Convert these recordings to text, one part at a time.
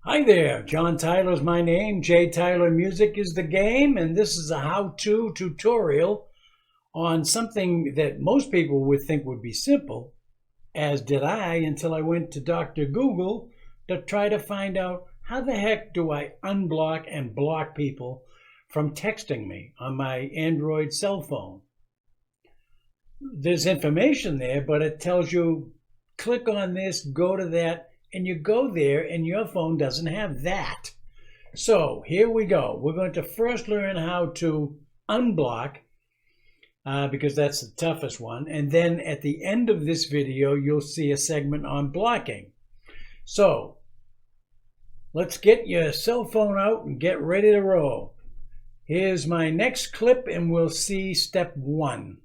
Hi there, John Tyler's my name, jtylermusic is the game, and this is a how-to tutorial on something that most people would think would be simple, as did I until I went to Dr. Google to try to find out how the heck do I unblock and block people from texting me on my Android cell phone. There's information there, but it tells you click on this, go to that, and you go there and your phone doesn't have that. So here we go. We're going to first learn how to unblock because that's the toughest one. And then at the end of this video, you'll see a segment on blocking. So let's get your cell phone out and get ready to roll. Here's my next clip and we'll see step one.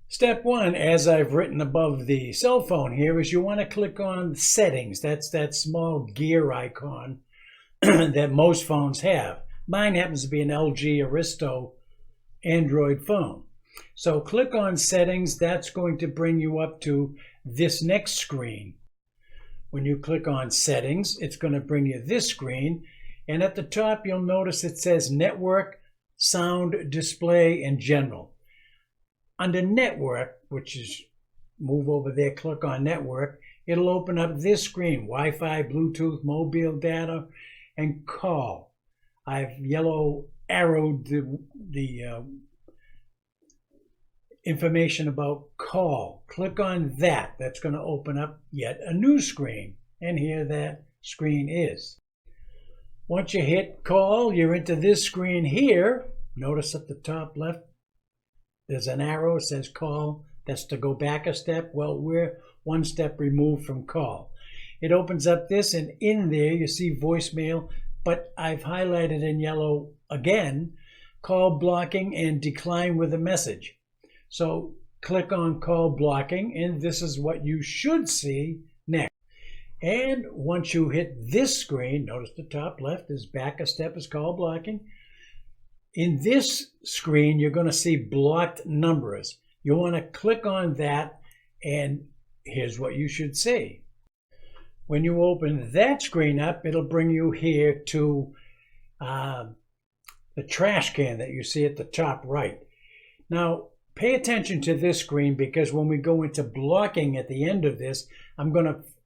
Step one, as I've written above the cell phone here, is you want to click on settings. That's that small gear icon that most phones have. Mine happens to be an LG Aristo Android phone. So click on settings. That's going to bring you up to this next screen. When you click on settings, it's going to bring you this screen. And at the top, you'll notice it says network, sound, display, and general. Under network, which is move over there, click on network, it'll open up this screen, Wi-Fi, Bluetooth, mobile data, and call. I've yellow arrowed the information about call. Click on that. That's going to open up yet a new screen. And here that screen is. Once you hit call, you're into this screen here. Notice at the top left, there's an arrow that says call. That's to go back a step. Well, we're one step removed from call. It opens up this, and in there you see voicemail, but I've highlighted in yellow again, call blocking and decline with a message. So click on call blocking, and this is what you should see next. And once you hit this screen, notice the top left is back a step is call blocking. In this screen, you're going to see blocked numbers. You want to click on that, and here's what you should see. When you open that screen up, it'll bring you here to the trash can that you see at the top right. Now, pay attention to this screen because when we go into blocking at the end of this,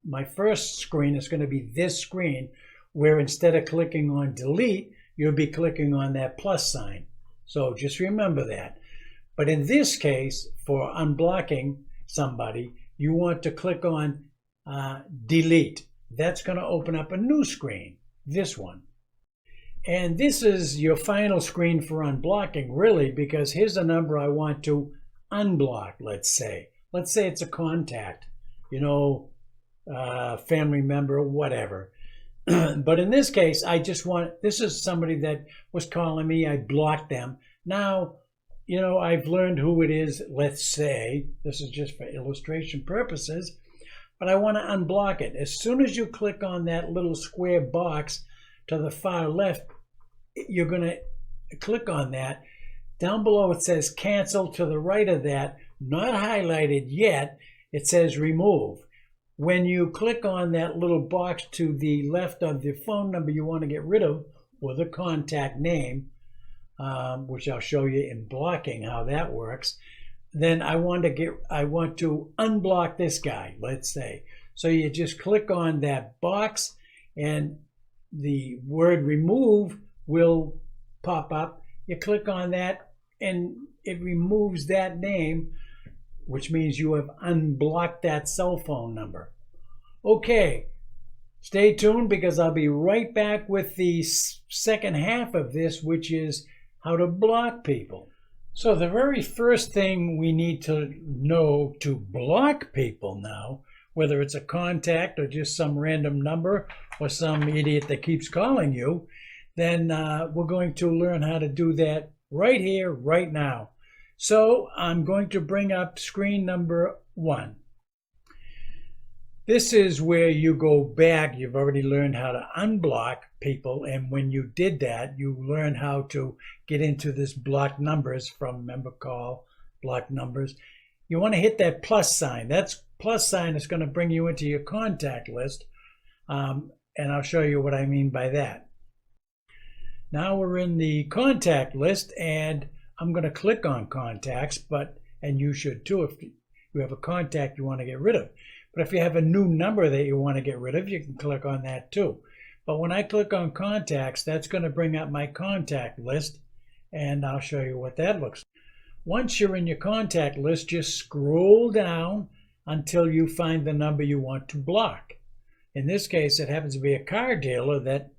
my first screen is going to be this screen where instead of clicking on delete, you'll be clicking on that plus sign. So just remember that. But in this case, for unblocking somebody, you want to click on delete. That's going to open up a new screen, this one. And this is your final screen for unblocking, really, because here's a number I want to unblock, let's say. Let's say it's a contact, family member, whatever. But in this case, this is somebody that was calling me, I blocked them. Now, I've learned who it is, let's say, this is just for illustration purposes, but I want to unblock it. As soon as you click on that little square box to the far left, you're going to click on that. Down below it says cancel. To the right of that, not highlighted yet, it says remove. When you click on that little box to the left of the phone number you want to get rid of, or the contact name, which I'll show you in blocking how that works, then I want to unblock this guy, let's say. So you just click on that box and the word remove will pop up. You click on that and it removes that name, which means you have unblocked that cell phone number. Okay, stay tuned because I'll be right back with the second half of this, which is how to block people. So the very first thing we need to know to block people now, whether it's a contact or just some random number or some idiot that keeps calling you, then we're going to learn how to do that right here, right now. So I'm going to bring up screen number 1. This is where you go back. You've already learned how to unblock people. And when you did that, you learned how to get into this block numbers from member call, block numbers. You want to hit that plus sign. That's plus sign is going to bring you into your contact list And I'll show you what I mean by that. Now we're in the contact list, and I'm going to click on contacts, and you should too if you have a contact you want to get rid of. But if you have a new number that you want to get rid of, you can click on that too. But when I click on contacts, that's going to bring up my contact list, and I'll show you what that looks like. Once you're in your contact list, just scroll down until you find the number you want to block. In this case, it happens to be a car dealer that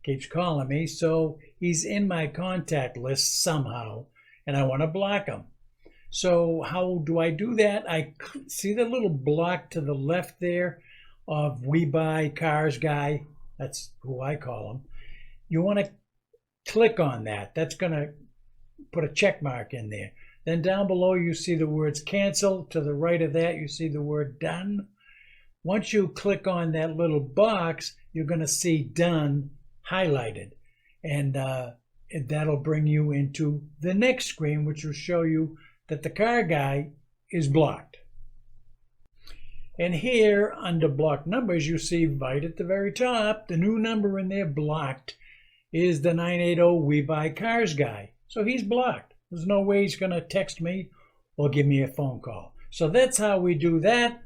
keeps calling me, so he's in my contact list somehow, and I want to block him. So how do I do that? I see the little block to the left there of We Buy Cars Guy. That's who I call him. You want to click on that. That's going to put a check mark in there. Then down below you see the words cancel. To the right of that you see the word done. Once you click on that little box, you're going to see done highlighted, and that'll bring you into the next screen, which will show you that the car guy is blocked. And here under blocked numbers, you see right at the very top, the new number in there blocked is the 980 We Buy Cars Guy. So he's blocked. There's no way he's going to text me or give me a phone call. So that's how we do that.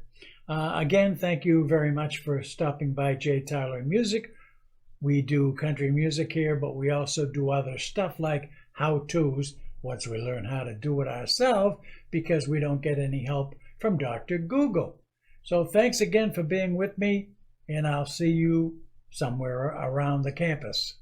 Again, thank you very much for stopping by J. Tyler Music. We do country music here, but we also do other stuff like how-tos once we learn how to do it ourselves, because we don't get any help from Dr. Google. So thanks again for being with me, and I'll see you somewhere around the campus.